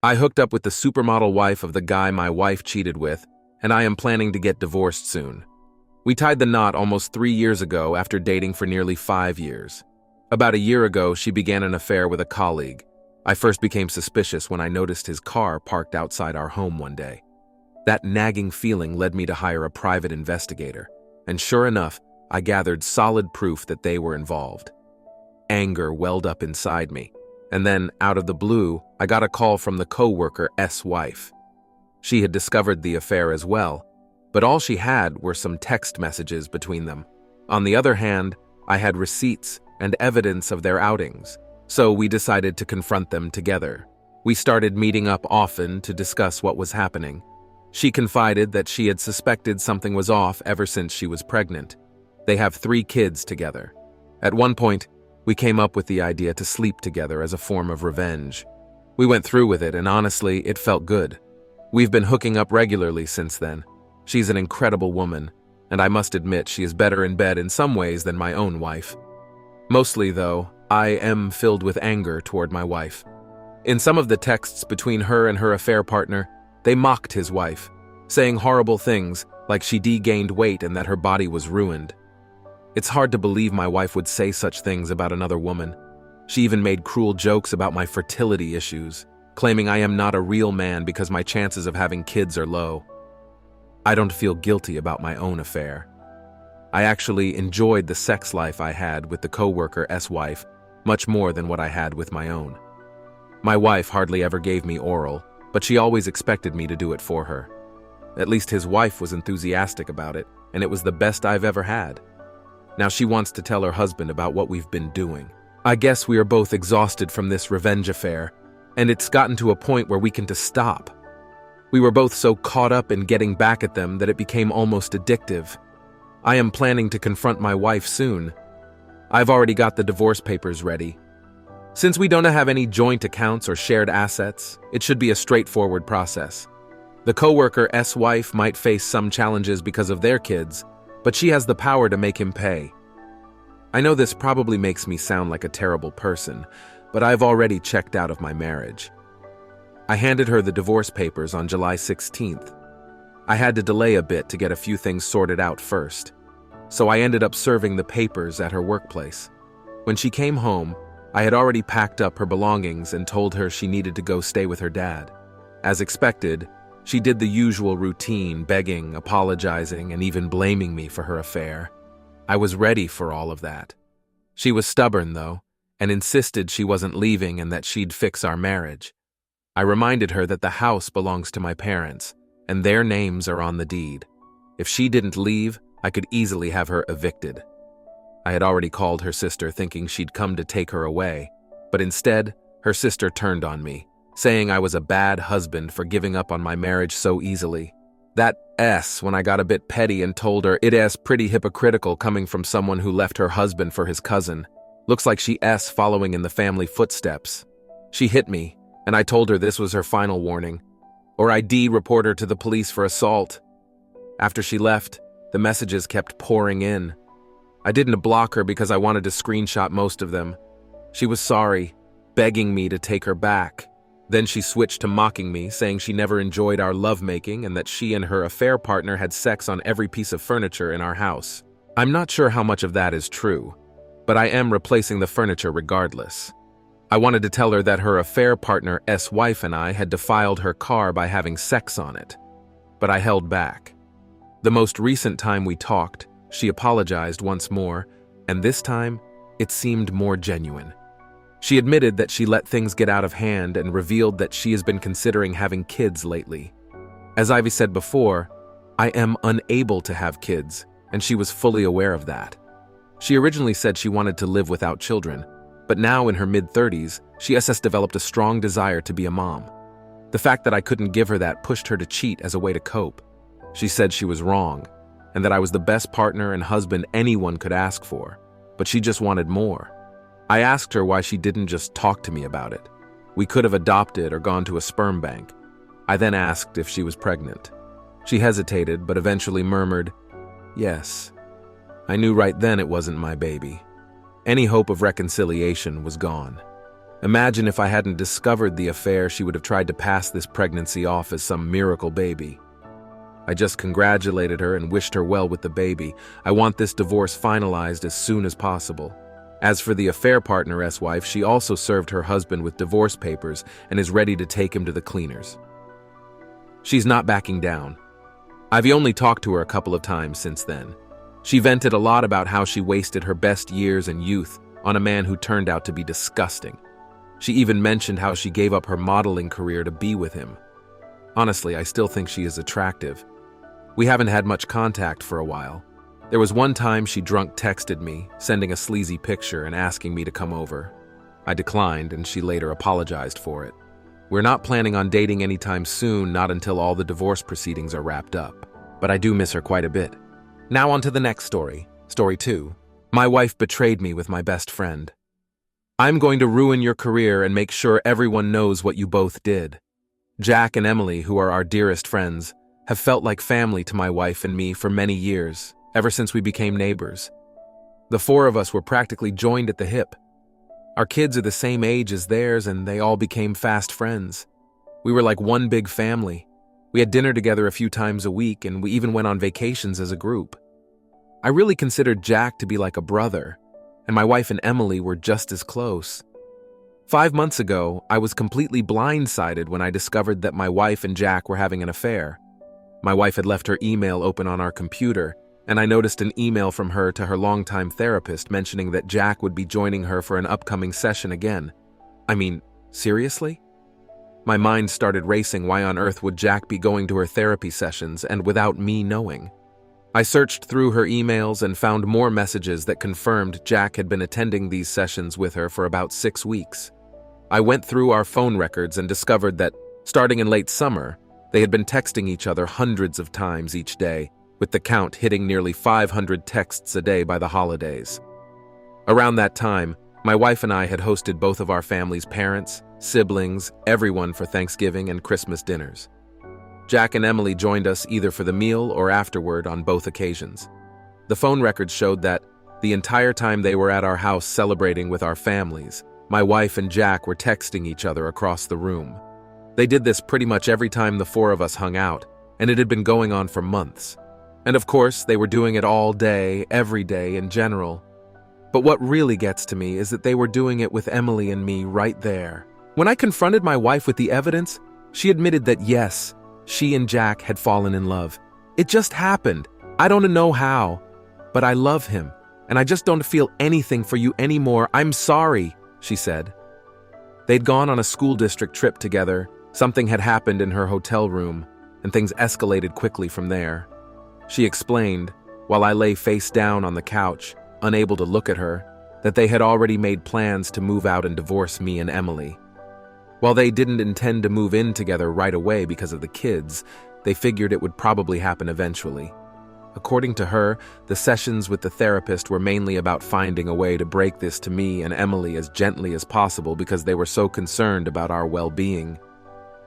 I hooked up with the supermodel wife of the guy my wife cheated with, and I am planning to get divorced soon. We tied the knot almost 3 years ago after dating for nearly 5 years. About a year ago, she began an affair with a colleague. I first became suspicious when I noticed his car parked outside our home one day. That nagging feeling led me to hire a private investigator, and sure enough, I gathered solid proof that they were involved. Anger welled up inside me, and then, out of the blue, I got a call from the co-worker's wife. She had discovered the affair as well, but all she had were some text messages between them. On the other hand, I had receipts and evidence of their outings, so we decided to confront them together. We started meeting up often to discuss what was happening. She confided that she had suspected something was off ever since she was pregnant. They have 3 kids together. At one point, we came up with the idea to sleep together as a form of revenge. We went through with it, and honestly, it felt good. We've been hooking up regularly since then. She's an incredible woman, and I must admit she is better in bed in some ways than my own wife. Mostly, though, I am filled with anger toward my wife. In some of the texts between her and her affair partner, they mocked his wife, saying horrible things like she gained weight and that her body was ruined. It's hard to believe my wife would say such things about another woman. She even made cruel jokes about my fertility issues, claiming I am not a real man because my chances of having kids are low. I don't feel guilty about my own affair. I actually enjoyed the sex life I had with the co-worker's wife much more than what I had with my own. My wife hardly ever gave me oral, but she always expected me to do it for her. At least his wife was enthusiastic about it, and it was the best I've ever had. Now she wants to tell her husband about what we've been doing. I guess we are both exhausted from this revenge affair, and it's gotten to a point where we can just stop. We were both so caught up in getting back at them that it became almost addictive. I am planning to confront my wife soon. I've already got the divorce papers ready. Since we don't have any joint accounts or shared assets, it should be a straightforward process. The co-worker's wife might face some challenges because of their kids, but she has the power to make him pay. I know this probably makes me sound like a terrible person, but I've already checked out of my marriage. I handed her the divorce papers on July 16th. I had to delay a bit to get a few things sorted out first, so I ended up serving the papers at her workplace. When she came home, I had already packed up her belongings and told her she needed to go stay with her dad. As expected, she did the usual routine, begging, apologizing, and even blaming me for her affair. I was ready for all of that. She was stubborn, though, and insisted she wasn't leaving and that she'd fix our marriage. I reminded her that the house belongs to my parents, and their names are on the deed. If she didn't leave, I could easily have her evicted. I had already called her sister thinking she'd come to take her away, but instead, her sister turned on me, saying I was a bad husband for giving up on my marriage so easily. When I got a bit petty and told her it's pretty hypocritical coming from someone who left her husband for his cousin. Looks like she's following in the family footsteps. She hit me, and I told her this was her final warning, or I'd report her to the police for assault. After she left, the messages kept pouring in. I didn't block her because I wanted to screenshot most of them. She was sorry, begging me to take her back. Then she switched to mocking me, saying she never enjoyed our lovemaking and that she and her affair partner had sex on every piece of furniture in our house. I'm not sure how much of that is true, but I am replacing the furniture regardless. I wanted to tell her that her affair partner's wife and I had defiled her car by having sex on it, but I held back. The most recent time we talked, she apologized once more, and this time, it seemed more genuine. She admitted that she let things get out of hand and revealed that she has been considering having kids lately. As Ivy said before, I am unable to have kids, and she was fully aware of that. She originally said she wanted to live without children, but now in her mid-30s, she has developed a strong desire to be a mom. The fact that I couldn't give her that pushed her to cheat as a way to cope. She said she was wrong, and that I was the best partner and husband anyone could ask for, but she just wanted more. I asked her why she didn't just talk to me about it. We could have adopted or gone to a sperm bank. I then asked if she was pregnant. She hesitated, but eventually murmured, "Yes." I knew right then it wasn't my baby. Any hope of reconciliation was gone. Imagine if I hadn't discovered the affair, she would have tried to pass this pregnancy off as some miracle baby. I just congratulated her and wished her well with the baby. I want this divorce finalized as soon as possible. As for the affair partner's wife, she also served her husband with divorce papers and is ready to take him to the cleaners. She's not backing down. I've only talked to her a couple of times since then. She vented a lot about how she wasted her best years and youth on a man who turned out to be disgusting. She even mentioned how she gave up her modeling career to be with him. Honestly, I still think she is attractive. We haven't had much contact for a while. There was one time she drunk texted me, sending a sleazy picture and asking me to come over. I declined, and she later apologized for it. We're not planning on dating anytime soon, not until all the divorce proceedings are wrapped up. But I do miss her quite a bit. Now on to the next story. Story 2. My wife betrayed me with my best friend. I'm going to ruin your career and make sure everyone knows what you both did. Jack and Emily, who are our dearest friends, have felt like family to my wife and me for many years, ever since we became neighbors. The four of us were practically joined at the hip. Our kids are the same age as theirs, and they all became fast friends. We were like one big family. We had dinner together a few times a week, and we even went on vacations as a group. I really considered Jack to be like a brother, and my wife and Emily were just as close. 5 months ago, I was completely blindsided when I discovered that my wife and Jack were having an affair. My wife had left her email open on our computer, and I noticed an email from her to her longtime therapist mentioning that Jack would be joining her for an upcoming session again. I mean, seriously? My mind started racing. Why on earth would Jack be going to her therapy sessions and without me knowing? I searched through her emails and found more messages that confirmed Jack had been attending these sessions with her for about 6 weeks. I went through our phone records and discovered that, starting in late summer, they had been texting each other hundreds of times each day, with the count hitting nearly 500 texts a day by the holidays. Around that time, my wife and I had hosted both of our family's parents, siblings, everyone for Thanksgiving and Christmas dinners. Jack and Emily joined us either for the meal or afterward on both occasions. The phone records showed that, the entire time they were at our house celebrating with our families, my wife and Jack were texting each other across the room. They did this pretty much every time the four of us hung out, and it had been going on for months. And of course, they were doing it all day, every day in general. But what really gets to me is that they were doing it with Emily and me right there. When I confronted my wife with the evidence, she admitted that yes, she and Jack had fallen in love. It just happened. I don't know how, but I love him, and I just don't feel anything for you anymore. I'm sorry, she said. They'd gone on a school district trip together. Something had happened in her hotel room, and things escalated quickly from there. She explained, while I lay face down on the couch, unable to look at her, that they had already made plans to move out and divorce me and Emily. While they didn't intend to move in together right away because of the kids, they figured it would probably happen eventually. According to her, the sessions with the therapist were mainly about finding a way to break this to me and Emily as gently as possible because they were so concerned about our well-being.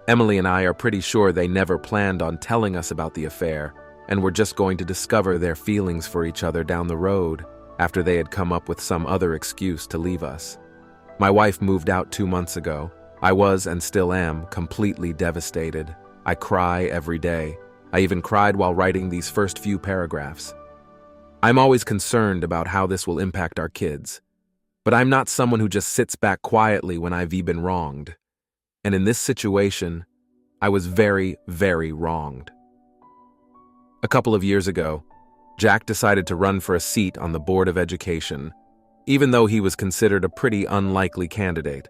Emily and I are pretty sure they never planned on telling us about the affair, and were just going to discover their feelings for each other down the road after they had come up with some other excuse to leave us. My wife moved out 2 months ago. I was, and still am, completely devastated. I cry every day. I even cried while writing these first few paragraphs. I'm always concerned about how this will impact our kids, but I'm not someone who just sits back quietly when I've been wronged. And in this situation, I was very, very wronged. A couple of years ago, Jack decided to run for a seat on the Board of Education, even though he was considered a pretty unlikely candidate.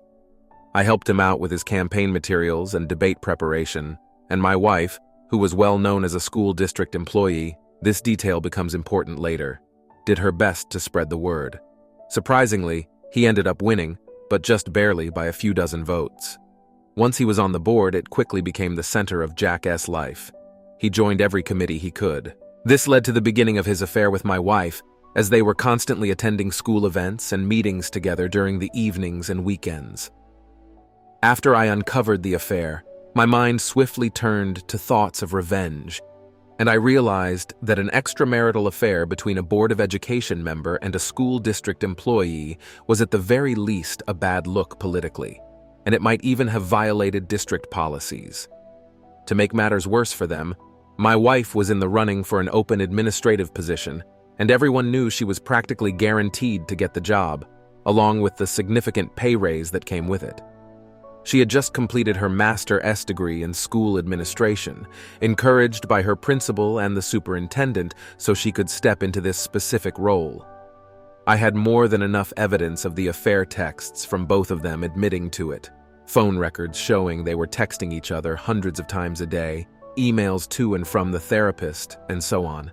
I helped him out with his campaign materials and debate preparation, and my wife, who was well known as a school district employee, this detail becomes important later, did her best to spread the word. Surprisingly, he ended up winning, but just barely by a few dozen votes. Once he was on the board, it quickly became the center of Jack's life. He joined every committee he could. This led to the beginning of his affair with my wife, as they were constantly attending school events and meetings together during the evenings and weekends. After I uncovered the affair, my mind swiftly turned to thoughts of revenge, and I realized that an extramarital affair between a Board of Education member and a school district employee was at the very least a bad look politically, and it might even have violated district policies. To make matters worse for them, my wife was in the running for an open administrative position, and everyone knew she was practically guaranteed to get the job, along with the significant pay raise that came with it. She had just completed her Master degree in school administration, encouraged by her principal and the superintendent so she could step into this specific role. I had more than enough evidence of the affair texts from both of them admitting to it, phone records showing they were texting each other hundreds of times a day, emails to and from the therapist, and so on.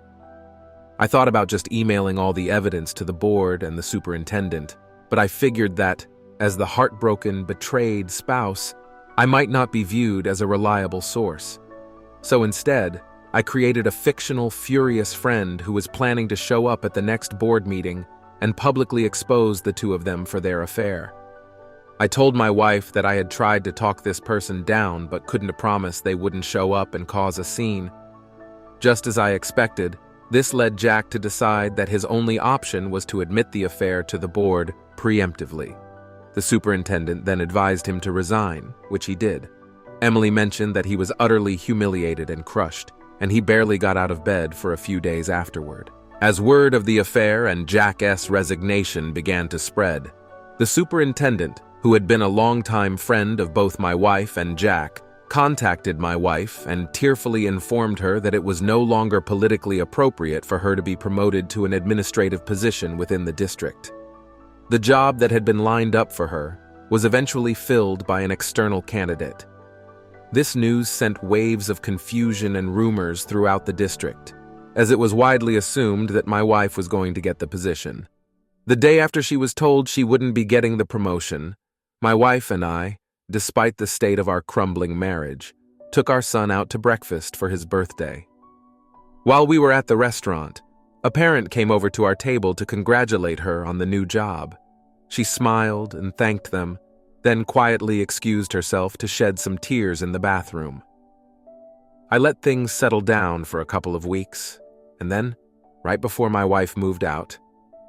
I thought about just emailing all the evidence to the board and the superintendent, but I figured that, as the heartbroken, betrayed spouse, I might not be viewed as a reliable source. So instead, I created a fictional, furious friend who was planning to show up at the next board meeting and publicly expose the two of them for their affair. I told my wife that I had tried to talk this person down but couldn't promise they wouldn't show up and cause a scene. Just as I expected, this led Jack to decide that his only option was to admit the affair to the board preemptively. The superintendent then advised him to resign, which he did. Emily mentioned that he was utterly humiliated and crushed, and he barely got out of bed for a few days afterward. As word of the affair and Jack's resignation began to spread, the superintendent, who had been a longtime friend of both my wife and Jack, contacted my wife and tearfully informed her that it was no longer politically appropriate for her to be promoted to an administrative position within the district. The job that had been lined up for her was eventually filled by an external candidate. This news sent waves of confusion and rumors throughout the district, as it was widely assumed that my wife was going to get the position. The day after she was told she wouldn't be getting the promotion, my wife and I, despite the state of our crumbling marriage, took our son out to breakfast for his birthday. While we were at the restaurant, a parent came over to our table to congratulate her on the new job. She smiled and thanked them, then quietly excused herself to shed some tears in the bathroom. I let things settle down for a couple of weeks, and then, right before my wife moved out,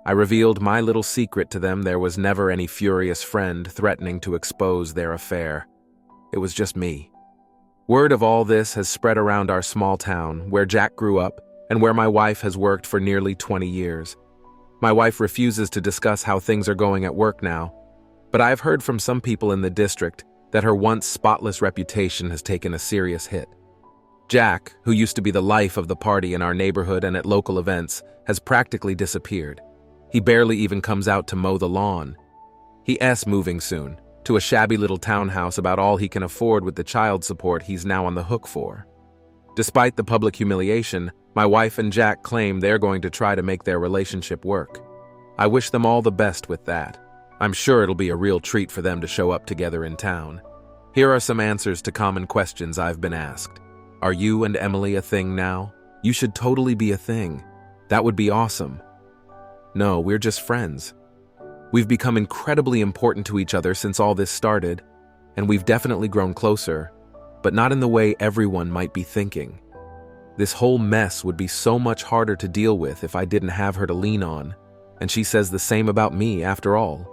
I revealed my little secret to them. There was never any furious friend threatening to expose their affair. It was just me. Word of all this has spread around our small town, where Jack grew up and where my wife has worked for nearly 20 years. My wife refuses to discuss how things are going at work now, but I've heard from some people in the district that her once spotless reputation has taken a serious hit. Jack, who used to be the life of the party in our neighborhood and at local events, has practically disappeared. He barely even comes out to mow the lawn. He's moving soon, to a shabby little townhouse about all he can afford with the child support he's now on the hook for. Despite the public humiliation, my wife and Jack claim they're going to try to make their relationship work. I wish them all the best with that. I'm sure it'll be a real treat for them to show up together in town. Here are some answers to common questions I've been asked. Are you and Emily a thing now? You should totally be a thing. That would be awesome. No, we're just friends. We've become incredibly important to each other since all this started, and we've definitely grown closer, but not in the way everyone might be thinking. This whole mess would be so much harder to deal with if I didn't have her to lean on, and she says the same about me after all.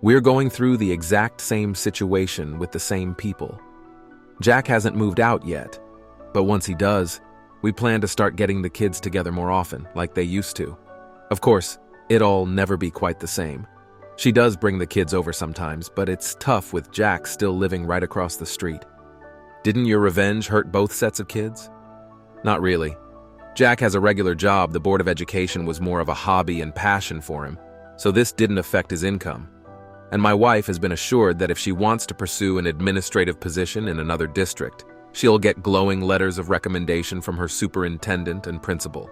We're going through the exact same situation with the same people. Jack hasn't moved out yet, but once he does, we plan to start getting the kids together more often, like they used to. Of course, it'll never be quite the same. She does bring the kids over sometimes, but it's tough with Jack still living right across the street. Didn't your revenge hurt both sets of kids? Not really. Jack has a regular job. The Board of Education was more of a hobby and passion for him, so this didn't affect his income. And my wife has been assured that if she wants to pursue an administrative position in another district, she'll get glowing letters of recommendation from her superintendent and principal.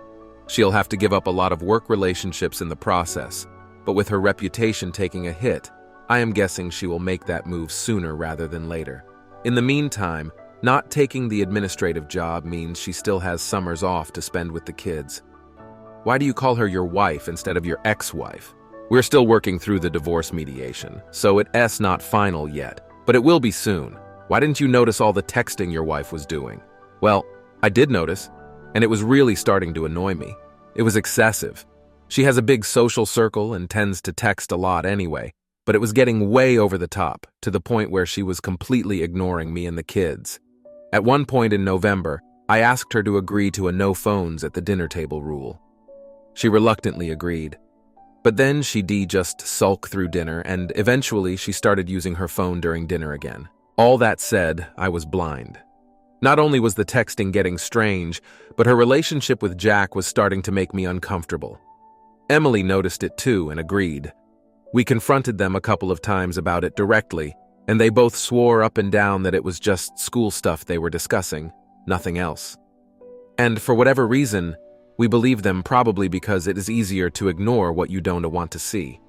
She'll have to give up a lot of work relationships in the process, but with her reputation taking a hit, I am guessing she will make that move sooner rather than later. In the meantime, not taking the administrative job means she still has summers off to spend with the kids. Why do you call her your wife instead of your ex-wife? We're still working through the divorce mediation, so it's not final yet, but it will be soon. Why didn't you notice all the texting your wife was doing? Well, I did notice. and it was really starting to annoy me. It was excessive. She has a big social circle and tends to text a lot anyway, but it was getting way over the top, to the point where she was completely ignoring me and the kids. At one point in November, I asked her to agree to a no phones at the dinner table rule. She reluctantly agreed. But then she'd just sulk through dinner, and eventually she started using her phone during dinner again. All that said, I was blind. Not only was the texting getting strange, but her relationship with Jack was starting to make me uncomfortable. Emily noticed it too and agreed. We confronted them a couple of times about it directly, and they both swore up and down that it was just school stuff they were discussing, nothing else. And for whatever reason, we believe them, probably because it is easier to ignore what you don't want to see.